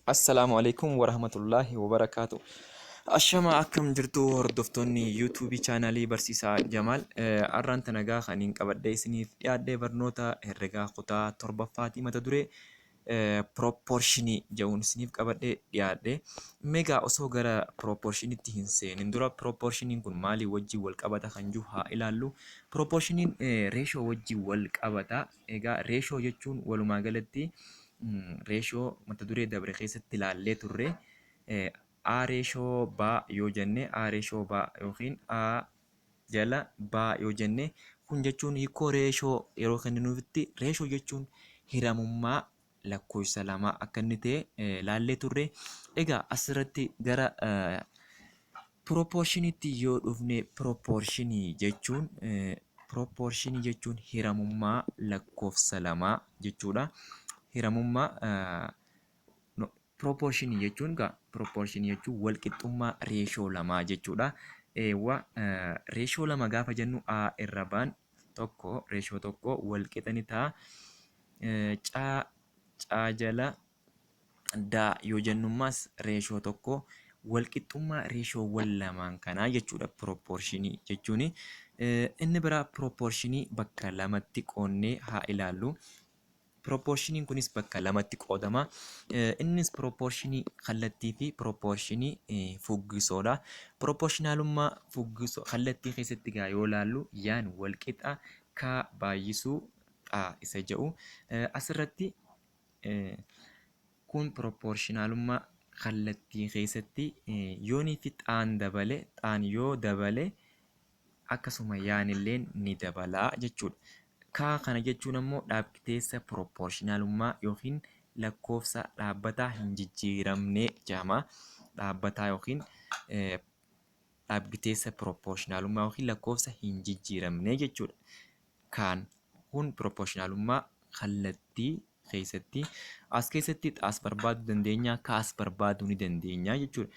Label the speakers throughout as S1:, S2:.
S1: Assalaamu alaikum warahmatullahi wabarakaatu. Ashama akkam jirtu hordoftoonni yuutuubii chaanaalii barsiisaa Jamaal. Har'aan tanagaa kan hin qabadhee isiniif dhiyaadhee barnoota herregaa kutaa torbaffaati mata duree pirooporshinii jedhuun isiniif qabadhee dhiyaadhe. Meegaa osoo gara pirooporshiniitti hin seenin dura pirooporshiniin kun maalii wajjin wal qabata kan jiru haa ilaallu. Pirooporshiniin reeshoo wajjin wal qabata. Egaa reeshoo jechuun walumaa galatti reeshoo mata duree dabre keessatti ilaallee turre a reeshoo baa yoo jenne a reeshoo baa yookiin a jala baa yoo jenne kun jechuun hiikoo reeshoo yeroo kenninuufitti reeshoo jechuun hiramummaa lakkoofsa lamaa akka inni ta'e ilaallee turre. Egaa asirratti gara pirooporshiniitti yoo dhufne pirooporshinii jechuun hiramummaa lakkoofsa lamaa jechuudha. Hiramummaa pirooporshinii jechuun walqixxummaa reeshoo lamaa jechuudha. Reeshoo lama gaafa jennu a irra baan tokko reeshoo tokko walqixa ni ta'a. Caa jala daa yoo jennummaas reeshoo tokko walqixxummaa reeshoowwan lamaan kanaa jechuudha pirooporshinii jechuun. Inni biraa pirooporshinii bakka lamatti qoonnee haa ilaallu. Pirooporshiniin kunis bakka lamatti qoodama. Innis pirooporshinii kallattii fi pirooporshinii fuggisoodha. Pirooporshinaalummaa fuggisoo kallattii keessatti gaa yoo ilaallu yaan walqixa kaa baay'isuu xaa isa jedhu asirratti kun pirooporshinaalummaa kallattii keessatti yoonii fi xaan dabale xaan yoo dabale akkasuma yaanillee ni dabalaa jechuudha. Kaa kana jechuun ammoo dhaabbiteessa pirooporshinaalummaa yookiin lakkoofsa dhaabbataa hin jijjiiramne jedhama. Dhaabbataa yookiin dhaabbiteessa pirooporshinaalummaa yookiin lakkoofsa hin jijjiiramne jechuudha. Kun pirooporshinaalummaa kallattii keessatti as keessatti xaas barbaaduu dandeenya, kaas barbaaduu ni dandeenya jechuudha.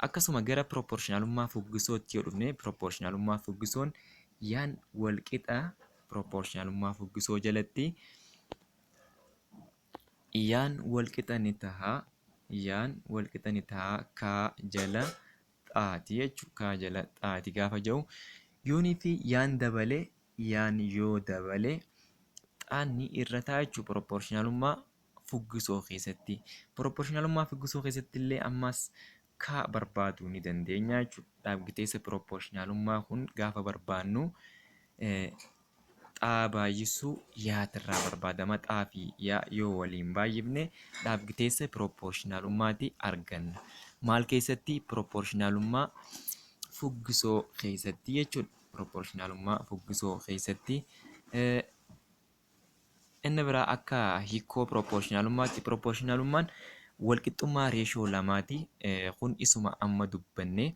S1: Akkasuma gara pirooporshinaalummaa fuggisootti yoo dhufne pirooporshinaalummaa fuggisoon yaan walqixa pirooporshinaalummaa fuggisoo jalatti yaan walqixa ni ta'a. Yaan walqixa ni ta'a kaa jala xaati jechuudha. Kaa jala xaati gaafa jedhu yoonii fi yaan dabale yaan yoo dabale xaanni irra ta'a jechuudha pirooporshinaalummaa fuggisoo keessatti. Pirooporshinaalummaa fuggisoo keessatti illee ammas kaa barbaaduu ni dandeenya jechuudha. Dhaabbiteessa pirooporshinaalummaa kun gaafa barbaannu xaa baay'isuu yaatirraa barbaadama. Xaa fi yaa yoo waliin baay'ifne dhaabbiteessa pirooporshinaalummaatti arganna. Maal keessatti? Pirooporshinaalummaa fuggisoo keessatti jechuudha. Pirooporshinaalummaa fuggisoo keessatti. Inni biraa akka hiikoo pirooporshinaalummaatti pirooporshinaalummaan walqixxummaa reeshoo lamaati. Kun isuma amma dubbanne.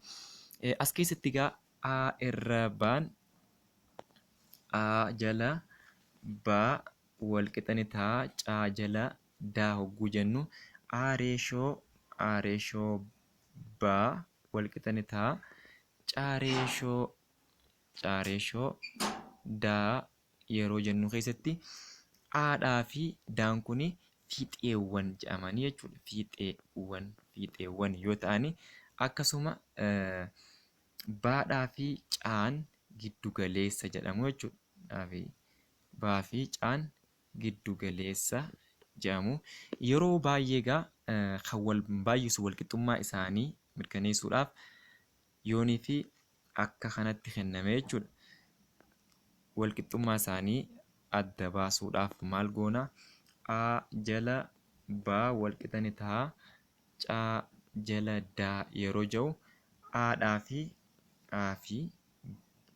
S1: As keessatti egaa a irra baan a jala baa walqixa ni ta'a. Caa jala daa hogguu jennu a reeshoo baa walqixa ni ta'a. Caa reeshoo daa yeroo jennu keessatti aadhaa fi daan kuni fiixeewwan jedhamanii jechuudha. Fiixeewwan yoo ta'ani akkasuma baadhaa fi caan giddu galeessa jedhamu jechuudha. Baa fi caan giddu galeessa jedhamu. Yeroo baay'ee egaa kan wal baay'isu walqixxummaa isaanii mirkaneessuudhaaf yoonii fi akka kanatti kenname jechuudha. Walqixxummaa isaanii adda baasuudhaaf maal goona? A jala baa walqixa ni ta'a. Caa jala daa yeroo jedhu aadhaa fi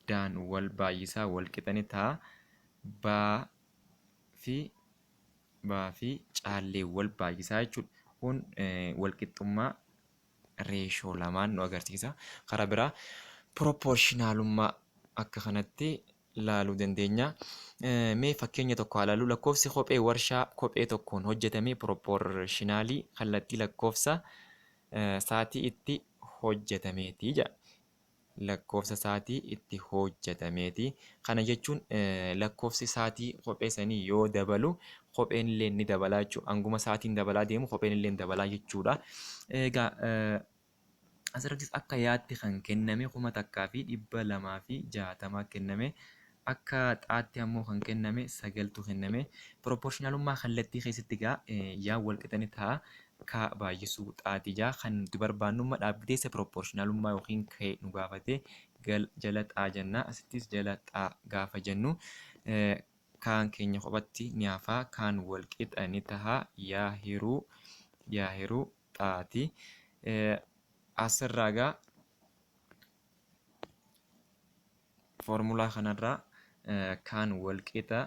S1: daan wal baay'isaa walqixa ni ta'a. Baa fi caallee wal baay'isaa jechuudha. Kun walqixxummaa reeshoo lamaan nu agarsiisa. Karaa biraa pirooporshinaalummaa akka kanatti ilaaluu dandeenya. Mee fakkeenya tokko haa ilaallu. Lakkoofsi kophee warshaa kophee tokkoon hojjetame pirooporshinaalii kallattii lakkoofsa sa'aatii itti hojjetameeti jedha. lakkoofsa isaatii itti hojjetameeti. Kana jechuun lakkoofsi isaatii kophee sanii yoo dabalu kopheen illee ni dabalaa jechuudha. Hanguma isaatiin dabalaa deemu kopheen illee dabalaa jechuudha. Egaa asirrattis akka yaatti kan kenname 1,260 kenname. Akka xaatti ammoo kan kenname 9tu kenname. Proportionaalummaa kallattii keessatti egaa yaa wal qixani ta'a. Ka baay'isuu xaatii jaa kan nuti barbaannummaa dhaabbateessa proportionaalummaa yookiin ka'e nu gaafate jala xaa jenna. Asittis jala xaa gaafa jennu kaan keenya kophatti ni hafaa kaan wal qixani ta'a yaa hiruu xaati. Asirraa egaa foormulaa kanarraa kaan wal qixa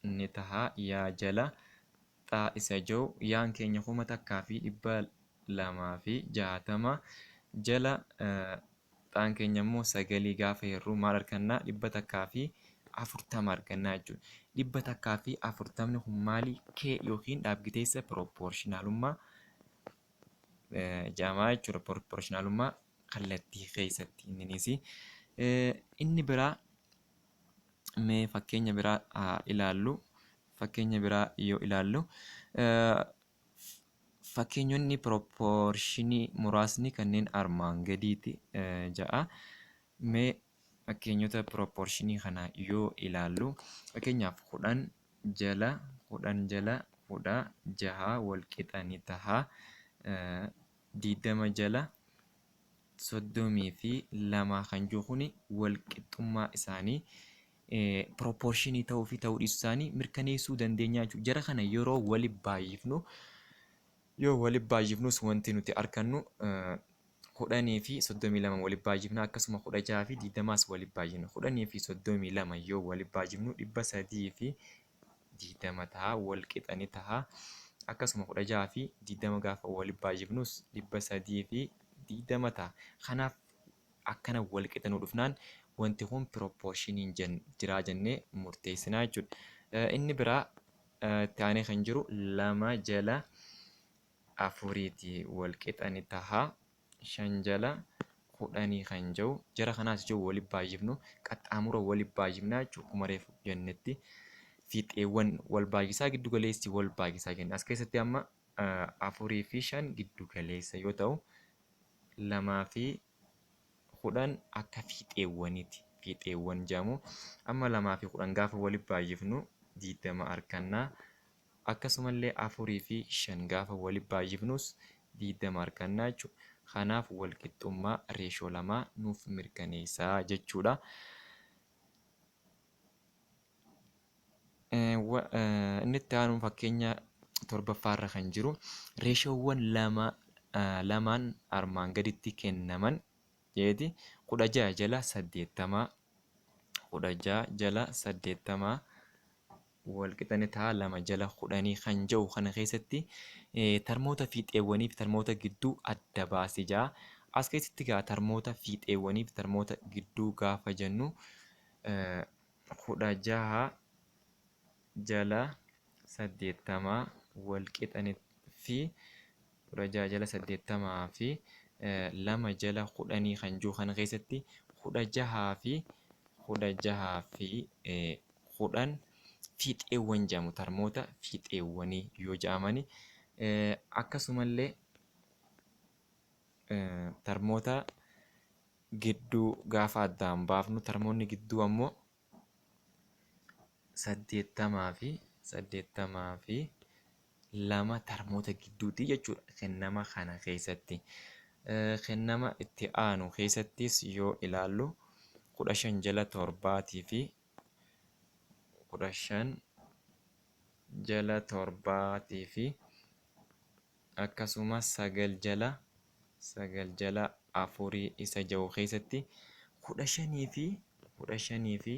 S1: ni ta'a yaa jala xaa isa jiru yaan keenya 1,260 jala xaan keenya immoo 9 gaafa hirruu maal argannaa 140 argannaa jechuudha. 140 kun maali? Kee yookiin dhaabbiteessa proportionaalummaa jedhama jechuudha. Proportionaalummaa kallattii keessatti inninis. Inni biraa mee fakkeenya biraa ilaallu. Fakkeenya biraa yoo ilaallu fakkeenyonni proportionii muraasni kanneen armaan gadiiti ja'a. Mee fakkeenyota proportionii kana yoo ilaallu fakkeenyaaf 10 jala 16 wal qixa ni ta'a. 20 jala 32 kan jiru kuni wal qixxummaa isaanii proportionii ta'uu fi ta'uu dhiisuu isaanii mirkaneessuu dandeenya jechuudha. Jara kana yeroo waliin baay'ifnus wanti nuti argannu 10 fi 32 waliin baay'ifna akkasuma 16 fi 20 waliin baay'ifna. 10 fi 32 yoo waliin baay'ifnu 300 fi 20 ta'a wal qixani ta'a. Akkasuma 16 fi 20 gaafa waliin baay'ifnus 300 fi 20 ta'a. Kanaaf akkana wal qixanuu dhufnaan wanti kun proportioniin jira jennee murteessinaa jechuudha. Inni biraa taanee kan jiru 2 jala 4 wal qixani ta'a. 5 jala 10 kan jiru jara kanaas jiru waliin baay'ifnu qaxxaamura waliin baay'ifnaa jechuudha. Akkuma reefu jennetti fiixeewwan wal baay'isaa giddu galeessi wal baay'isaa jenna. As keessatti amma 4 fi 5 giddu galeessa yoo ta'u 2 fi 10 akka fiixeewwaniiti. Fiixeewwan jedhamu. Amma 2 fi 10 gaafa waliin baay'ifnu 20 argannaa. Akkasumallee 4 fi 5 gaafa waliin baay'ifnus 20 argannaa jechuudha. Kanaaf wal qixxummaa reeshoo lamaa nuuf mirkaneessaa jechuudha. Inni itti aanu fakkeenya 7ffaarra kan jiru reeshoowwan lamaan armaan gaditti kennaman jeeti 16 jala 80 wal qixani ta'a 2 jala 10 kan jiru kana keessatti tarmoota fiixeewwanii fi tarmoota gidduu adda baasee jira. As keessatti egaa tarmoota fiixeewwanii fi tarmoota gidduu gaafa jennu 16 jala 80 wal qixanii fi 16 jala 80 fi 2 jala 10 kan jiru kana keessatti 16 fi 10 fiixeewwan jedhamu. Tarmoota fiixeewwanii yoo jedhamani akkasumallee tarmoota gidduu gaafa addaan baafnu tarmoonni gidduu ammoo 80 fi 2 tarmoota gidduuti jechuudha. Kennama kana keessatti kennama itti aanu keessattis yoo ilaallu 15 jala 7 fi 15 jala 7 fi akkasumas 9 jala 4 isa jiru keessatti 15 fi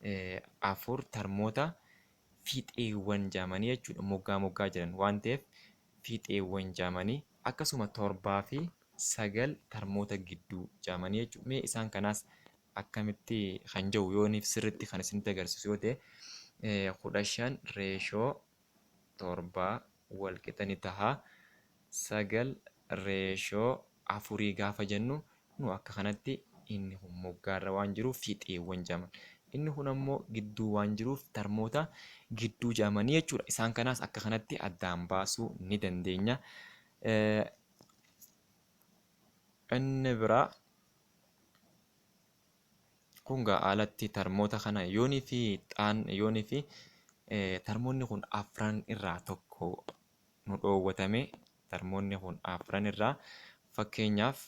S1: 4 tarmoota fiixeewwan jedhamanii jechuudha. Moggaa jedhan waan ta'eef fiixeewwan jedhamanii akkasuma 7 fi 9 tarmoota gidduu jedhamanii jechuudha. Mee isaan kanaas akkamitti kan jiru yooniif sirriitti kan isinitti agarsiisu yoo ta'e 15 reeshoo 7 wal qixani ta'a. 9 reeshoo 4 gaafa jennu nu akka kanatti inni kun moggaarra waan jiruuf fiixeewwan jedhaman. Inni kun ammoo gidduu waan jiruuf tarmoota gidduu jedhamanii jechuudha. Isaan kanaas akka kanatti addaan baasuu ni dandeenya. Inni biraa kun alatti tarmoota kana yoonii fi tarmoonni kun afran irraa tokko nu dhoowwatame. Tarmoonni kun afran irraa fakkeenyaaf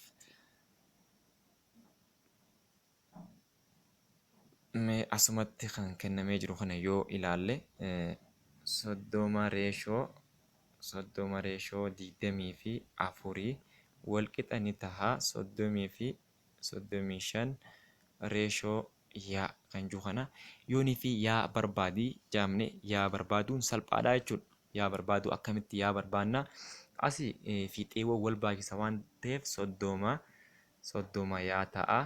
S1: asumatti kan kennamee jiru kana yoo ilaalle 30/24 walqixa ni taha 35/5 yaa kan jiru kana yoonii fi yaa barbaadii jaamne yaa barbaaduun salphaadha jechuudha. Yaa barbaaduu akkamitti yaa barbaannaa? Asii fiixeewwan wal baay'isa waan ta'eef 30 yaa ta'a.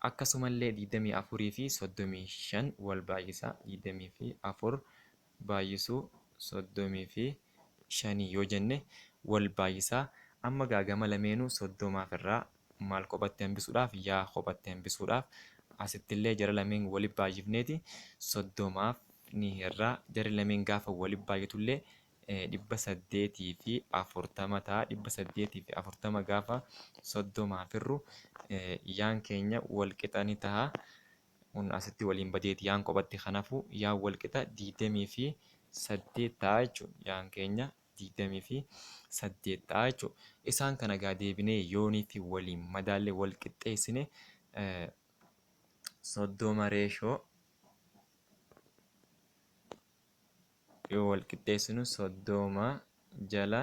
S1: Akkasumallee 24 fi 35 wal baay'isa. 24 baay'isuu 35 yoo jenne wal baay'isa. Amma gama lameenuu 30 irraa maal kophatti hambisuudhaaf yaa kophatti hambisuudhaaf asittillee jara lameen waliif baay'ifneeti 30 ni irraa jara lameen gaafa waliif baay'atullee 840 ta'a. 840 gaafa 30 firru yaan keenya wal qixa ni ta'a. Kun asitti waliin badeeti yaan kophatti kanaafuu yaan wal qixa 28 ta'a jechuudha. Yaan keenya 28 ta'a jechuudha. Isaan kana gaa deebinee yoonii fi waliin madaallee wal qixxeessine 30 yoo wal qixxeessinu 30 jala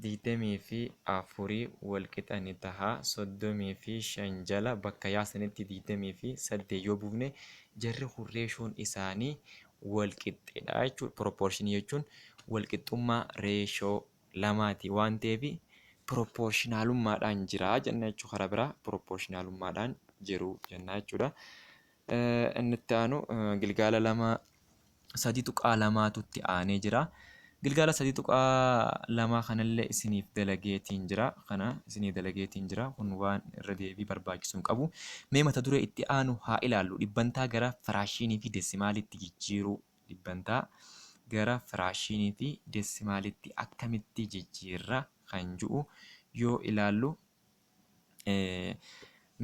S1: 24 wal qixa ni taha. 35 jala bakka yaasanitti 28 yoo buufne jarri kun reeshoon isaanii wal qixxeedha jechuudha. Proportionii jechuun wal qixxummaa reeshoo lamaati waan ta'eef proportionaalummaadhaan jira jenna jechuudha. Karaa biraa proportionaalummaadhaan jiru jenna jechuudha. Inni itti aanu gilgaala 3.2tu aanee jira. Gilgaala 3.2 kanallee isiniif dalageetiin jira. Kun waan irra deebii barbaachisu hin qabu. Mee mata duree itti aanu haa ilaallu. Dhibbantaa gara firaashinii fi deesimaalitti jijjiiruu. Dhibbantaa gara firaashinii fi deesimaalitti akkamitti jijjiirra kan jiru yoo ilaallu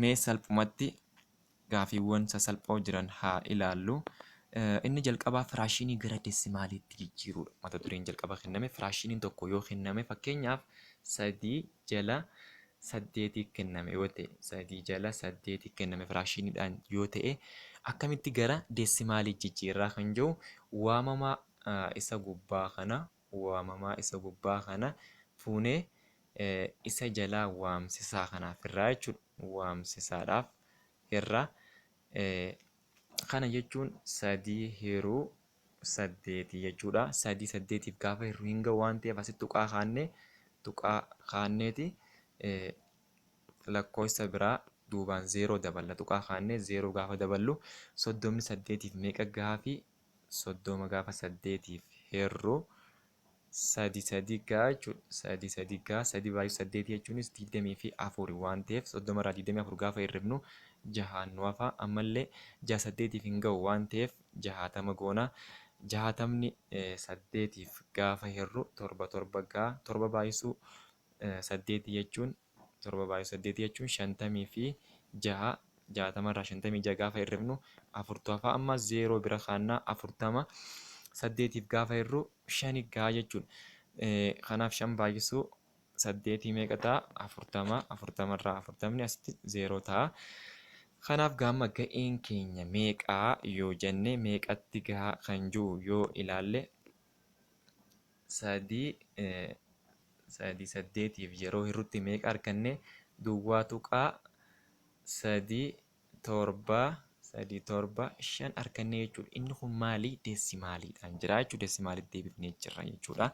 S1: mee salphumatti gaafiiwwan sasalphoo jiran haa ilaallu. Inni jalqabaa firaashinii gara deesimaalitti jijjiiruudha. Mata dureen jalqaba kenname firaashiniin tokko yoo kenname fakkeenyaaf 3 jala 8 kenname yoo ta'e 3 jala 8 kenname firaashiniidhaan yoo ta'e akkamitti gara deesimaalii jijjiirraa kan jiru waamamaa isa gubbaa kana fuunee isa jalaa waamsisaa kanaaf irraa jechuudha. Waamsisaadhaaf irraa kana jechuun 3/8 jechuudha. 3/8 gaafa hirru hin gahu waan ta'eef asitti tuqaa kaanneeti lakkoofsa biraa duubaan 0 daballa. Tuqaa kaannee 0 gaafa daballu 38 meeqa gaafi 30 gaafa 8 hirru 3 gaha jechuudha. 3 gaha 3 baay'ee 8 jechuunis 24 waan ta'eef 30 irraa 24 gaafa hirrifnu 6 nu hafa. Ammallee 6 hin gahu waan ta'eef 60 goona. 60 8 gaafa hirru 7 gaha. 7 baay'isuu 8 jechuun 50 fi 6 60 irraa 56 gaafa hirrifnu 4 hafa. Amma 0 bira kaannaa 40 8 gaafa hirru 5 gaha jechuudha. Kanaaf 5 baay'isuu 8 meeqa ta'a? 40. 40 irraa 40 asitti 0 ta'a. Kanaaf gama ga'een keenya meeqaa yoo jenne meeqatti gahaa kan jiru yoo ilaalle 8tiif yeroo hirrutti meeqa arganne duwwaa tuqaa 3.7 arganne jechuudha. Inni kun maali? Deesimaaliidhaan jira jechuudha. Deesimaalitti deebifnee jirra jechuudha.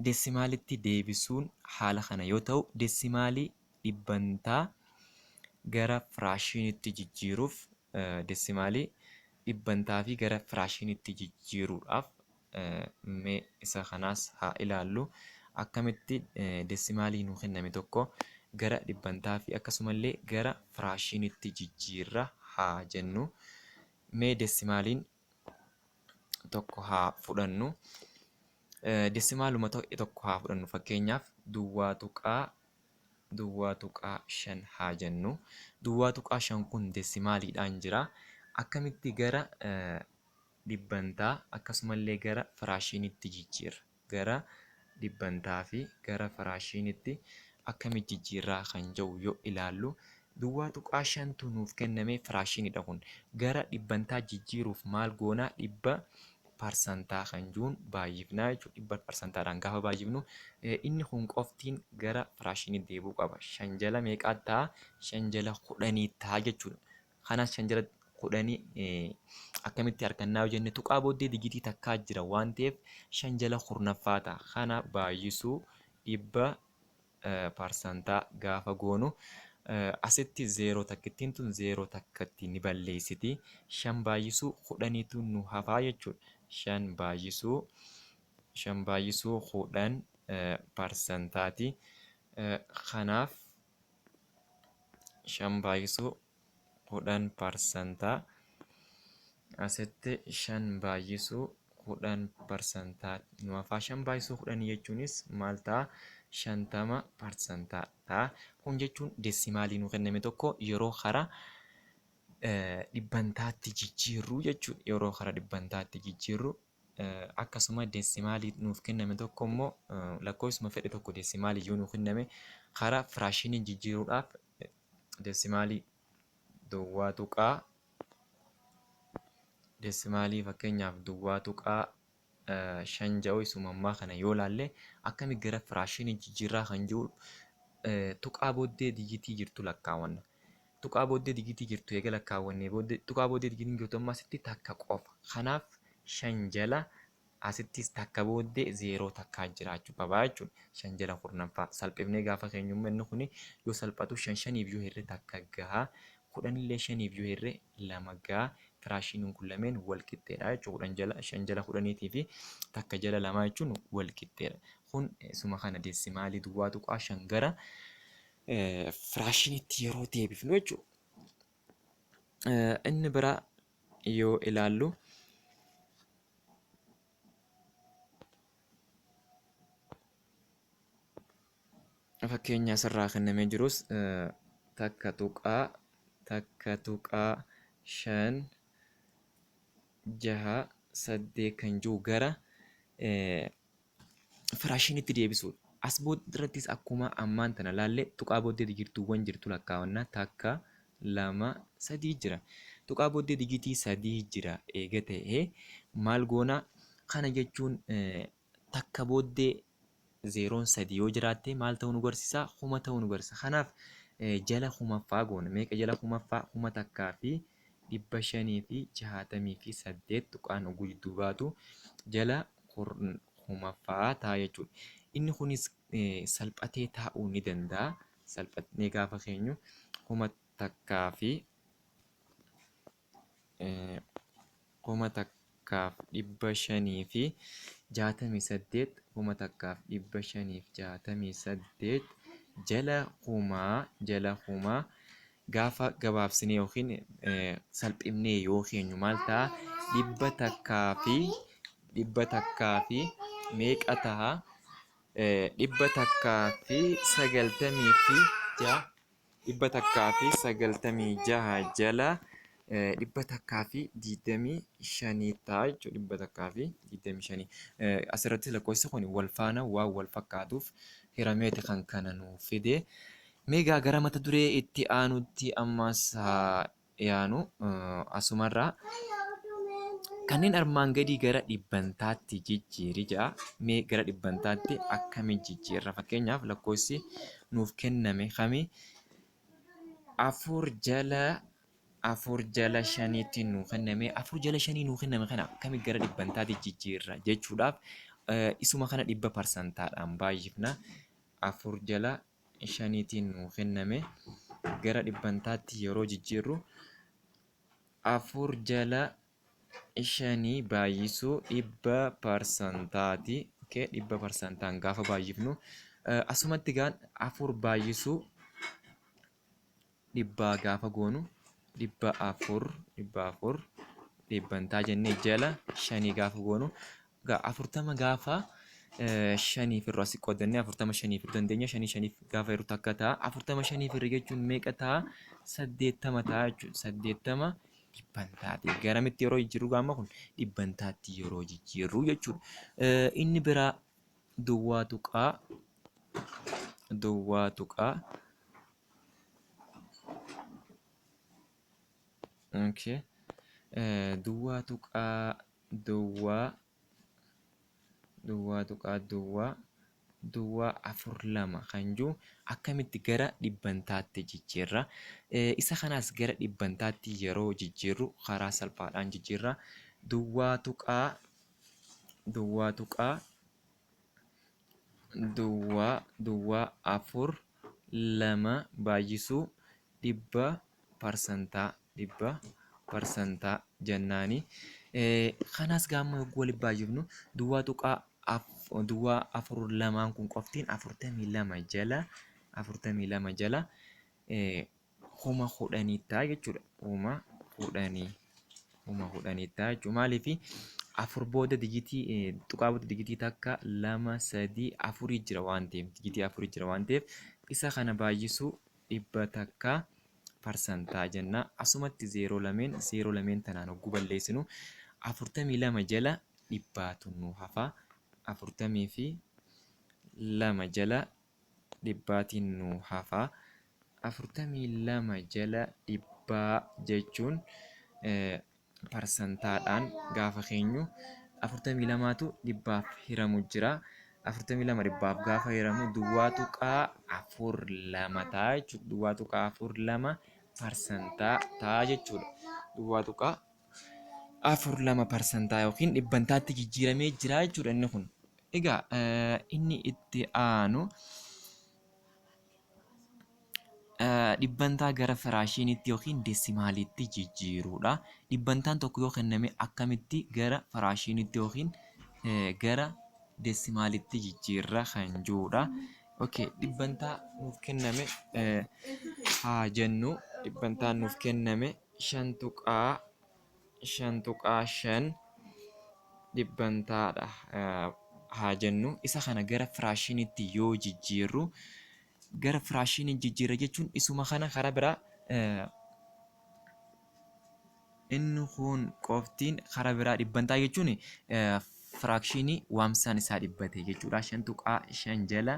S1: Deesimaalitti deebisuun haala kana yoo ta'u deesimaalii dhibbantaa gara firaashiniitti jijjiiruuf deesimaalii dhibbantaa fi gara firaashiniitti jijjiiruudhaaf mee isa kanaas haa ilaallu. Akkamitti deesimaalii nuu kenname tokko gara dhibbantaa fi akkasumallee gara firaashinitti jijjiirra haa jennu. Mee deesimaaliin tokko haa fudhannu. Deesimaaluma tokko haa fudhannu fakkeenyaaf duwwaa tuqaa 5 haa jennu. Duwwaa tuqaa 5 kun deesimaaliidhaan jira. Akkamitti gara dhibbantaa akkasumallee gara firaashinitti jijjiirra? Gara dhibbantaa fi gara firaashinitti akkamitti jijjiirraa kan jedhu yoo ilaallu, duwwaa tuqaa 5tu nuuf kenname firaashiniidha kun. Gara dhibbantaa jijjiiruuf maal goonaa? dhibba parsantaa kan jiruun baay'ifnaa jechuudha. Dhibba parsantaadhaan gaafa baay'ifnu inni kun qoftiin gara firaashinii deebi'uu qaba. 5 jala meeqaa ta'a? 5 jala 10 ta'a jechuudha. Kanaaf 5 jala 10 akkamitti argannaa yoo jenne, tuqaa booddee digitii takkaa jira waan ta'eef 5 jala 10ffaa ta'a. Kana baay'isuu dhibba parsantaa gaafa goonu asitti 0 takkittiin tun 0 takkatti ni balleessiti. 5 baay'isuu 10tu nu hafaa jechuudha. 5 baay'isuu 10 parsantaati. Kanaaf 5 baay'isuu 10 parsantaa asitti 5 baay'isuu 10 parsantaa nu hafaa. 5 baay'isuu 10 jechuunis maal ta'a? 50 parsantaa ta'a. Kun jechuun deesimaalii nu kenname tokko yeroo karaa dhibbantaatti jijjiirru jechuudha. Yeroo karaa dhibbantaatti jijjiirru akkasuma deesimaalii nuuf kenname tokko immoo lakkoofsuma fedhe tokko deesimaalii yoo nuuf kenname karaa firaashinii jijjiiruudhaaf deesimaalii duwwaa tuqaa deesimaalii fakkeenyaaf duwwaa tuqaa 5 ja'u isuma ammaa kana yoo laalle akkamitti gara firaashinii jijjiirraa kan jiru tuqaa booddee digitii jirtu lakkaawwanna. Tuqaa booddee digitii jirtu eega lakkaawwannee booddee tuqaa booddee digitiin jirtu ammaa asitti takka qofa. Kanaaf 5 jala asittis takka booddee 0 takkaa jiraachuu qaba jechuudha. 5 jala 10ffaa salphifnee gaafa keenyummaa inni kun yoo salphatu 5 5f yoo hirre takka gahaa. 10 illee 5f yoo hirre 2 gahaa. Firaashiniin kun lameen wal qixxeedha jechuudha. 5 jala 10 fi takka jala 2 jechuun wal qixxeedha. Kun suma kana deesimaalii duwwaa tuqaa 5 gara firaashinitti yeroo deebifnu jechuudha. Inni biraa yoo ilaallu fakkeenya asirraa kennamee jirus takka tuqaa 5 6 8 kan jiru gara firaashinitti deebisuudha. As booddeerrattis akkuma ammaan tana laalle tuqaa booddee digirtuuwwan jirtu lakkaawannaa takka 2 3 jira. Tuqaa booddee digitii 3 jira eega ta'ee maal goonaa? Kana jechuun takka booddee 0 3 yoo jiraatte maal ta'uu nu agarsiisa? 1 ta'uu nu agarsiisa. Kanaaf jala 1ffaa goona. Meeqa jala 1ffaa? 1 takkaa fi 568 tuqaan oguu jidduu baatu jala 1ffaa ta'a jechuudha. Inni kunis salphatee taa'uu ni danda'a. Salphatnee gaafa keenyu 1 takkaa fi 568 1 takkaaf 568 jala 1 gaafa gabaabsinee yookiin salphifnee yoo keenyu maal ta'a? 100 fi meeqa ta'a? 196 jala 125 ta'a jechuudha. 125 asirratti lakkoofsi kun wal faana waan wal fakkaatuuf hirameeti kan kana nuuf fide. Meegaa gara mata duree itti aanutti ammas haa yaanu asumarraa kanneen armaan gadii gara dhibbantaatti jijjiiri jedha. Mee gara dhibbantaatti akkamiin jijjiirra? Fakkeenyaaf lakkoofsi nuuf kenname kami? 4 jala 5tti nuuf kenname. 4 jala 5 nuuf kenname kana akkamiin gara dhibbantaatti jijjiirra jechuudhaaf isuma kana dhibba parsantaadhaan baay'ifna. 4 jala 5tiin nuuf kenname gara dhibbantaatti yeroo jijjiirru 4 jala 5 baay'isuu dhibba parsantaati. Dhibba parsantaan gaafa baay'ifnu asumatti gaan 4 baay'isuu dhibbaa gaafa goonu dhibba afur dhibbantaa jennee jala shanii gaafa goonu afurtama gaafa shaniif irraa si qoodannee afurtama shaniif dandeenya shaniif gaafa yeroo takka ta'a afurtama shaniif irra jechuun meeqa ta'a 80 ta'a jechuudha 80 dhibbantaati garamitti yeroo jijjiirru gaama kun dhibbantaatti yeroo jijjiirru jechuudha inni biraa duwwaa tuqaa okay duwwaa afur lama kan jiru akkamitti gara dhibbantaatti jijjiirra isa kanaas gara dhibbantaatti yeroo jijjiirru karaa salphaadhaan jijjiirra duwwaa tuqaa afur lama baay'isuu dhibba parsantaa jennaani kanaas gaamma waliin baay'ifnu duwwaa afur lamaan kun qoftiin 42 jala kuma kudhanii ta'a jechuudha. Kuma kudhanii ta'a jechuudha. Maaliif afur booda digitii tuqaa booda digitii takka 2 3 4 jira waan ta'eef digitii 4 jira waan ta'eef isa kana baay'isuu dhibba takka parsantaa jenna. Asumatti zeeroo lameen tanaan hogguu balleessinu 42 jala dhibbaatu nu hafa. 42 jala dhibbaatiin nu hafa. 42 jala dhibbaa jechuun parsantaadhaan gaafa keenyu 42tu dhibbaaf hiramu jira. 42 dhibbaaf gaafa hiramu duwwaa tuqaa afur lama ta'a jechuudha. Duwwaa tuqaa afur lama parsantaa ta'a jechuudha. Duwwaa tuqaa afur lama parsantaa yookiin dhibbantaatti jijjiiramee jira jechuudha inni kun. Egaa inni itti aanu dhibbantaa gara firaashiinitti yookiin deesimaaliitti jijjiiruudha. Dhibbantaan tokko yoo kenname akkamitti gara firaashiinitti yookiin gara deesimaaliitti jijjiirra kan jirudha. Okay, dhibbantaa nuuf kenname haa jennu dhibbantaan nuuf kenname 5.5 dhibbantaadha haa jennu isa kana gara firaashiinitti yoo jijjiirru gara firaashiinii jijjiirra jechuun isuma kana karaa biraa inni kun qoftiin karaa biraa dhibbantaa jechuun firaakshinii waamsaan isaa dhibbate jechuudha. 5.5 jala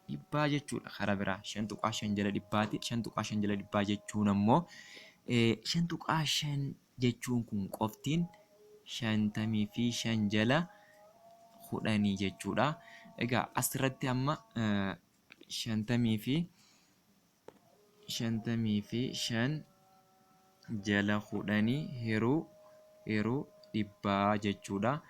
S1: dhibbaa jechuudha karaa biraa 5.5 jala dhibbaati. 5.5 jala dhibbaa jechuun ammoo 5.5 jechuun kun qoftiin 55 jala 10 jechuudha. Egaa asirratti amma 55 jala 10 yeroo dhibbaa jechuudha.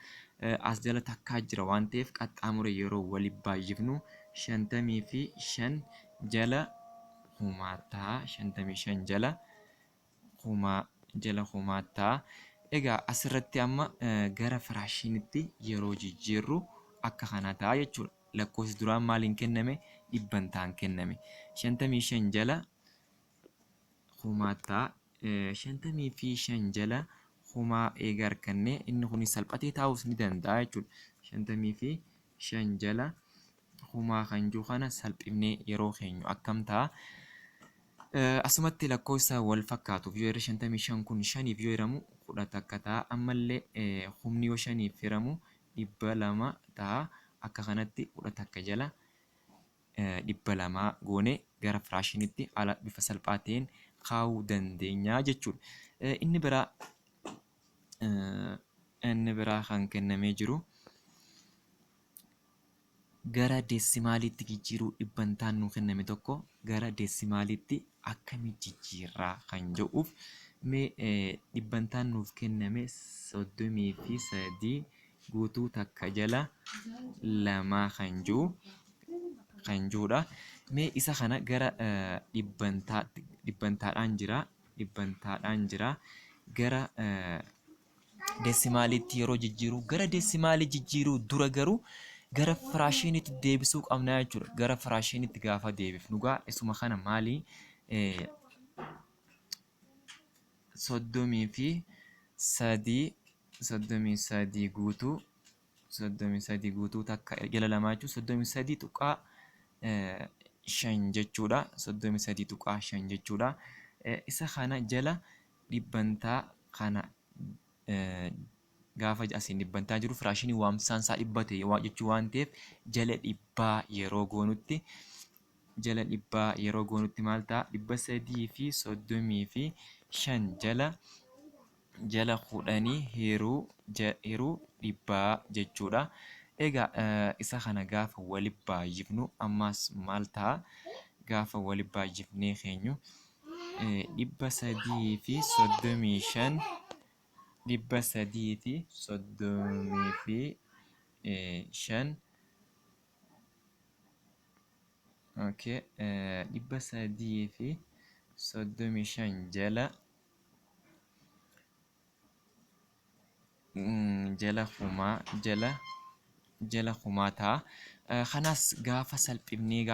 S1: As jala takkaa jira waan ta'eef qaxxaamura yeroo waliin baay'ifnu 55 jala humaataa 55 jala humaataa. Egaa asirratti amma gara firaashiinitti yeroo jijjiirru akka kana ta'a jechuudha. Lakkoofsi duraan maaliin kenname? Dhibbantaan kenname. 55 jala humaataa 55 jala humaa eega argannee inni kun salphatee taa'uus ni danda'a jechuudha. 55 jala humaa kan jiru kana salphifnee yeroo keenyu akkam ta'a? Asumatti lakkoofsa wal fakkaatuuf yoo 55 kun 5 yoo hiramu 10 akka ta'a. Ammallee humni yoo 5 hiramu 200 ta'a. Akka kanatti 10 akka jala 200 goone gara firaashiinitti ala bifa salphaa ta'een kaa'uu dandeenya jechuudha. Inni biraa kan kennamee jiru gara deesimaaliitti jijjiiruu dhibbantaan nu kenname tokko gara deesimaaliitti akkamitti jijjiirraa kan jedhuuf mee dhibbantaan nuuf kenname 33 guutuu takka jala 2 kan jirudha. Mee isa kana gara dhibbantaadhaan jira gara deesimaaliitti yeroo jijjiiru gara deesimaalii jijjiiruu dura garuu gara firaashiinitti deebisuu qabna jechuudha. Gara firaashiinitti gaafa deebifnu isuma kana maalii soddomii fi sadii soddomii sadii guutuu takka jala lamaa jechuun soddomii sadii tuqaa shan jechuudha. Soddomii sadii tuqaa shan jechuudha. Isa kana jala dhibbantaa kana gaafa asiin dhibbantaa jiru firaashiniin waamsaan isaa dhibba ta'e jechuu waan ta'eef jala dhibbaa yeroo goonutti maal ta'a? 335 jala kudhanii hiruu dhibbaa jechuudha. Egaa isa kana gaafa waliif baay'ifnu ammas maal ta'a? Gaafa waliif baay'ifnee keenyu 335 jala kumaa ta'a. Kanas gaafa salphifnee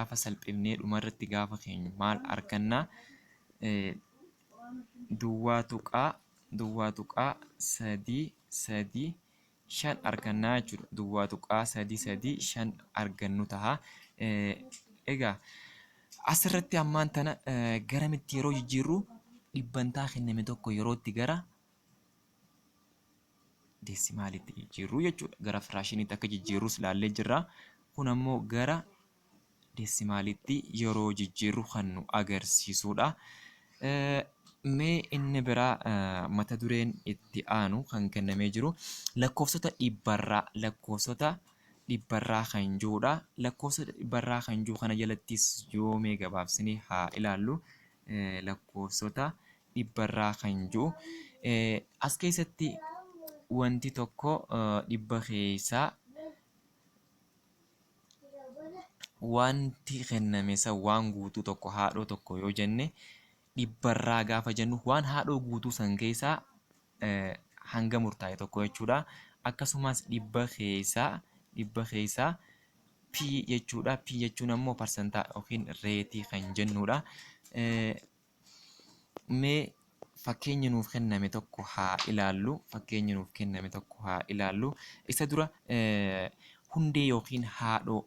S1: dhumarratti gaafa keenyu maal argannaa? Duwwaa tuqaa 335 argannaa jechuudha. Duwwaa tuqaa 335 argannu ta'a. Egaa asirratti ammaan tana garamitti yeroo jijjiirru dhibbantaa kenname tokko yerootti gara deesimaalitti jijjiirru jechuudha. Gara firaashiniitti akka jijjiirrus ilaallee jirra. Kun ammoo gara deesimaalitti yeroo jijjiirru kan nu agarsiisudha. Mee inni biraa mata dureen itti aanu kan kennamee jiru lakkoofsota dhibbarraa kan jirudha. Lakkoofsota dhibbarraa kan jiru kana jalattis yoo mee gabaabsinee haa ilaallu. Lakkoofsota dhibbarraa kan jiru as keessatti wanti tokko dhibba keessaa wanti kenname isa waan guutuu tokko haadhoo tokko yoo jenne dhibbarraa gaafa jennu waan haadhoo guutuu san keessaa hanga murtaa'e tokko jechuudha. Akkasumas dhibba keessaa P jechuudha. P jechuun ammoo parsantaa yookiin reetii kan jennudha. Mee fakkeenya nuuf kenname tokko haa ilaallu. Isa dura hundee yookiin haadhoo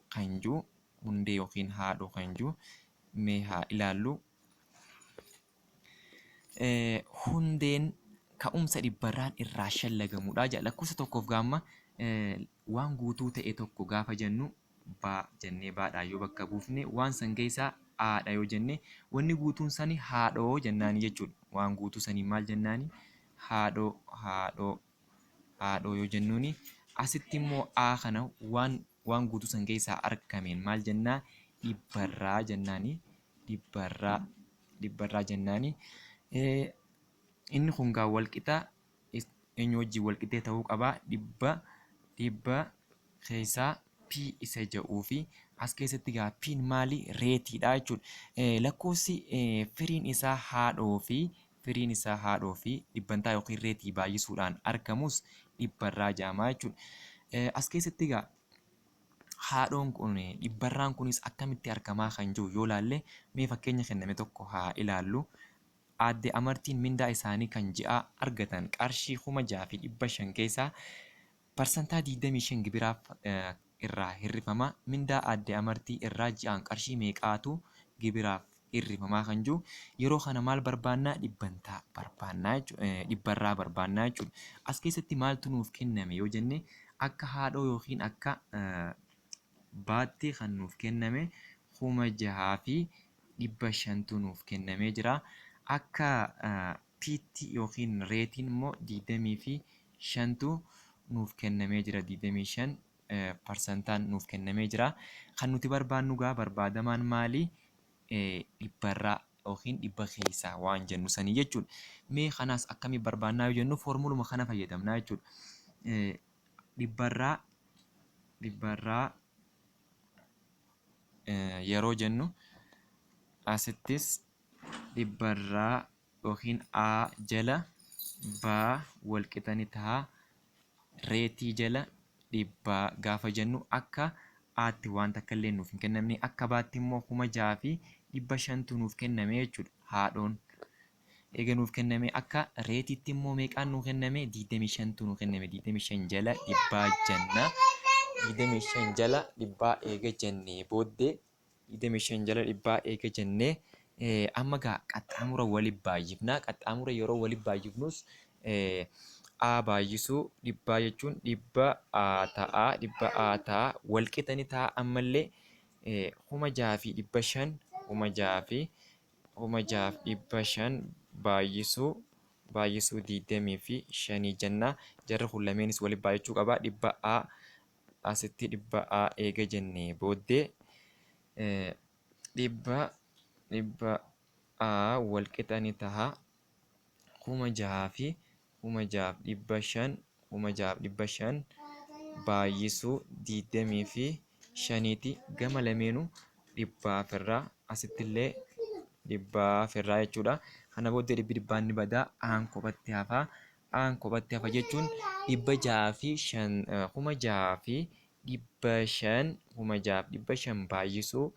S1: kan jiru mee haa ilaallu. Hundeen ka'umsa dhibbarraan irraa shallagamudha. Lakkoofsa tokkoof gaamma waan guutuu ta'e tokko gaafa jennu baa jennee baadhaa yoo bakka buufne waan san keessaa haadha yoo jenne wanni guutuun sani haadhoo jennaani jechuudha. Waan guutuu sanii maal jennaani? Haadhoo yoo jennuuni asitti immoo a kana waan guutuu san keessaa argameen maal jennaa? Dhibbarraa jennaani. Inni kun gaa walqixaa eenyu wajjin walqixee ta'uu qabaa. Dhibba keessaa P isa jedhuu fi as keessatti gaa P'n maali? Reetiidha jechuudha. Lakkoofsi firiin isaa haadhoo fi dhibbantaa yookiin reetii baay'isuudhaan argamus dhibbarraa jedhama jechuudha. As keessatti gaa haadhoon kun dhibbarraan kunis akkamitti argamaa kan jiru yoo ilaalle mee fakkeenya kenname tokko haa ilaallu. Aadde Amartiin mindaa isaanii kan ji'aa argatan qarshii 6,500 keessaa parsantaa 25 gibiraaf irraa hirrifama. Mindaa aadde Amartii irraa ji'aan qarshii meeqaatu gibiraaf hirrifamaa kan jiru. Yeroo kana maal barbaannaa? Dhibbarraa barbaannaa jechuudha. As keessatti maaltu nuuf kenname yoo jenne akka haadhoo yookiin akka baatti kan nuuf kenname 6,500tu nuuf kennamee jira. Akka P'tti yookiin reetiin immoo 25tu nuuf kennamee jira. 25 parsantaan nuuf kennamee jira. Kan nuti barbaannu gaa barbaadamaan maali? Dhibbarraa yookiin dhibba keessaa waan jennu sanii jechuudha. Mee kanaas akkamiin barbaannaa yoo jennu foormuluma kana fayyadamnaa jechuudha. Dhibbarraa yeroo jennu asittis dhibbarraa yookiin A jala baa walqixani ta'a. Reetii jala dhibbaa gaafa jennu akka Aatti waan takka illee nuuf hin kennamne akka baatti immoo 6,500tu nuuf kenname jechuudha haadhoon. eega nuuf kenname akka reetiitti immoo meeqaan nuuf kenname 25tu nuuf kenname 25 jala dhibbaa jenna 25 jala dhibbaa eega jennee booddee 25 jala dhibbaa eega jennee amma gaa qaxxaamura waliif baay'ifna qaxxaamura yeroo waliif baay'ifnus a baay'isuu dhibbaa jechuun dhibba a ta'a walqixani ta'a ammallee 6,500 6,500 baay'isuu 25 jenna jarri kun lameenis waliif baay'achuu qaba dhibba a asitti dhibba a eega jennee booddee dhibba a walqixani ta'a 6,500 baay'isuu 25ti gama lameenuu dhibbaafirraa asittillee dhibbaafirraa jechuudha. Kana booddee dhibbaan ni badaa aan kophatti hafa jechuun 6,500 baay'isuu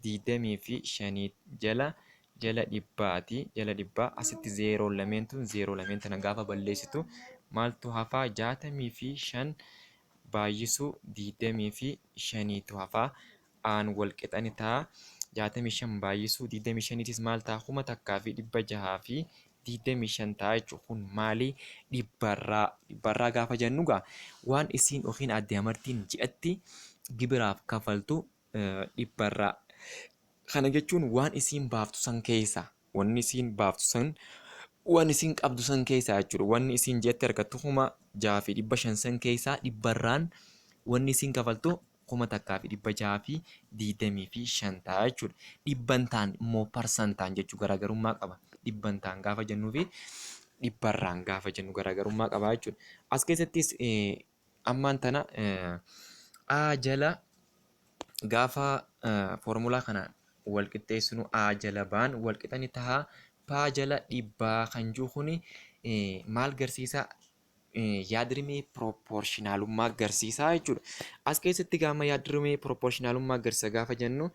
S1: 25 jala dhibbaati jala dhibbaa asitti zeeroon lameentu zeeroo lameen tana gaafa balleessitu maaltu hafaa 65 baay'isuu 25tu hafaa aan walqixani ta'a 65 baay'isuu 25tis maal ta'a 1,625 ta'a jechuudha. Kun maali dhibbarraa gaafa jennu gaa waan isiin yookiin adde amartiin ji'atti gibiraaf kafaltu dhibbarraa. Kana jechuun waan isiin baaftu san keessa wanni isiin baaftu san waan isiin qabdu san keessa jechuudha. Wanni isiin ji'atti argattu 6,500 san keessaa dhibbarraan wanni isiin kafaltu 1,625 ta'a jechuudha. Dhibbantaan immoo parsantaan jechuu garaagarummaa qaba. Dhibbantaan gaafa jennuu fi dhibbarraan gaafa jennu garaagarummaa qaba jechuudha. As keessattis ammaan tana a jala gaafa foormulaa kana walqixxeessinu a jala baan walqixani tahaa paa jala dhibbaa kan jiru kuni maal garsiisa yaadrimee pirooporshinaalummaa agarsiisaa jechuudha. As keessatti gaafa yaadrimee pirooporshinaalummaa agarsiisa gaafa jennu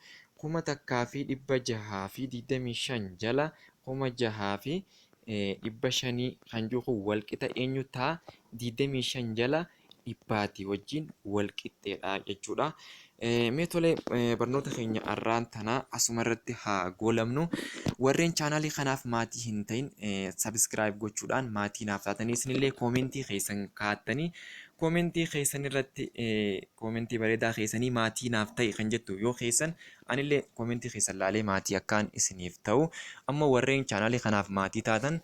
S1: 1,625 jala 6,500 kan jiru walqixa eenyu ta'a 25 jala dhibbaati wajjin walqixxeedha jechuudha. Mee tolee barnoota keenya har'aan tanaa asuma irratti haa goolabnu. Warreen chaanaalii kanaaf maatii hin ta'in sabiskiraayib gochuudhaan maatii naaf taatanii isinillee koomentii keessan kaa'attanii koomentii keessan irratti koomentii bareedaa keessanii maatii naaf ta'e kan jettu yoo keessan anillee koomentii keessan laalee maatii akkaan isiniif ta'u. Amma warreen chaanaalii kanaaf maatii taatan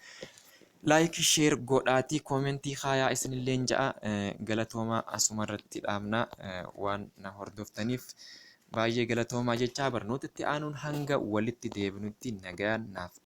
S1: laayik sheer godhaatii koomentii kaayaa isinillee ja'a galatoomaa asuma irratti dhaabna waan na hordoftaniif baay'ee galatoomaa jechaa barnootatti aanuun hanga walitti deebinutti nagaan naaf